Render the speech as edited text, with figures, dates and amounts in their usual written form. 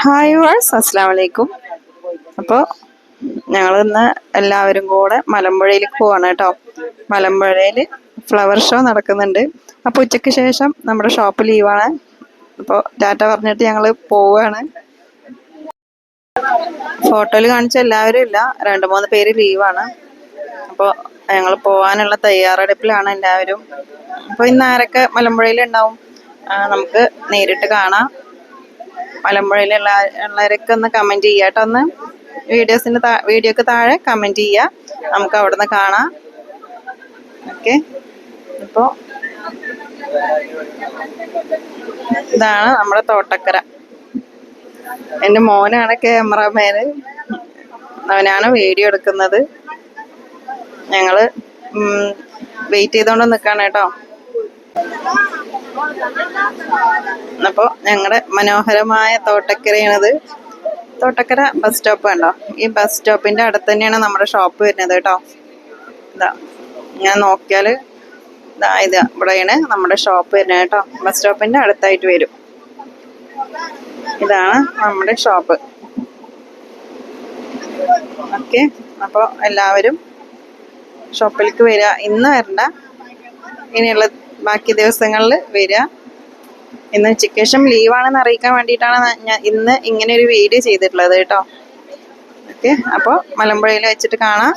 Hi verse, അസ്സാം വലൈക്കും. അപ്പോൾ ഞങ്ങളിന്ന് എല്ലാവരും കൂടെ മലമ്പുഴയിലേക്ക് പോവാണ് കേട്ടോ. മലമ്പുഴയിൽ ഫ്ലവർ ഷോ നടക്കുന്നുണ്ട്. അപ്പോൾ ഉച്ചയ്ക്ക് ശേഷം നമ്മുടെ ഷോപ്പ് ലീവാണ്. അപ്പോൾ ടാറ്റ പറഞ്ഞിട്ട് ഞങ്ങൾ പോവുകയാണ്. ഫോട്ടോയിൽ കാണിച്ച എല്ലാവരും ഇല്ല, 2-3 പേര് ലീവാണ്. അപ്പോൾ ഞങ്ങൾ പോകാനുള്ള തയ്യാറെടുപ്പിലാണ് എല്ലാവരും. അപ്പോൾ ഇന്ന് ആരൊക്കെ മലമ്പുഴയിൽ ഉണ്ടാവും നമുക്ക് നേരിട്ട് കാണാം. മലമ്പുഴയിലുള്ളവരൊക്കെ ഒന്ന് കമൻറ്റ് ചെയ്യുക കേട്ടോ. ഒന്ന് വീഡിയോക്ക് താഴെ കമൻറ്റ് ചെയ്യുക, നമുക്ക് അവിടെ നിന്ന് കാണാം. ഓക്കെ, ഇപ്പോൾ ഇതാണ് നമ്മുടെ തോട്ടക്കര. എൻ്റെ മോനാണ് ക്യാമറാമാന്, അവനാണ് വീഡിയോ എടുക്കുന്നത്. ഞങ്ങൾ വെയിറ്റ് ചെയ്തുകൊണ്ട് നിൽക്കുകയാണ് കേട്ടോ. അപ്പോൾ ഞങ്ങളുടെ മനോഹരമായ തോട്ടക്കരയാണിത്. തോട്ടക്കര ബസ് സ്റ്റോപ്പ് കണ്ടോ? ഈ ബസ് സ്റ്റോപ്പിന്റെ അടുത്ത് തന്നെയാണ് നമ്മുടെ ഷോപ്പ് വരുന്നത് കേട്ടോ. ഇതാ ഞാൻ നോക്കിയാൽ ഇത് ഇവിടെയാണ് നമ്മുടെ ഷോപ്പ് വരുന്നത് കേട്ടോ. ബസ് സ്റ്റോപ്പിന്റെ അടുത്തായിട്ട് വരും. ഇതാണ് നമ്മുടെ ഷോപ്പ്. ഓക്കെ, അപ്പോൾ എല്ലാവരും ഷോപ്പിലേക്ക് വരിക. ഇന്ന് വരണ്ട, ഇനിയുള്ള ബാക്കി ദിവസങ്ങളിൽ വരിക. ഇന്ന് ഉച്ചയ്ക്ക് ശേഷം ലീവാണെന്ന് അറിയിക്കാൻ വേണ്ടിയിട്ടാണ് ഞാൻ ഇന്ന് ഇങ്ങനെ ഒരു വീഡിയോ ചെയ്തിട്ടുള്ളത് കേട്ടോ. ഓക്കെ, അപ്പോൾ മലമ്പുഴയിൽ വെച്ചിട്ട് കാണാം.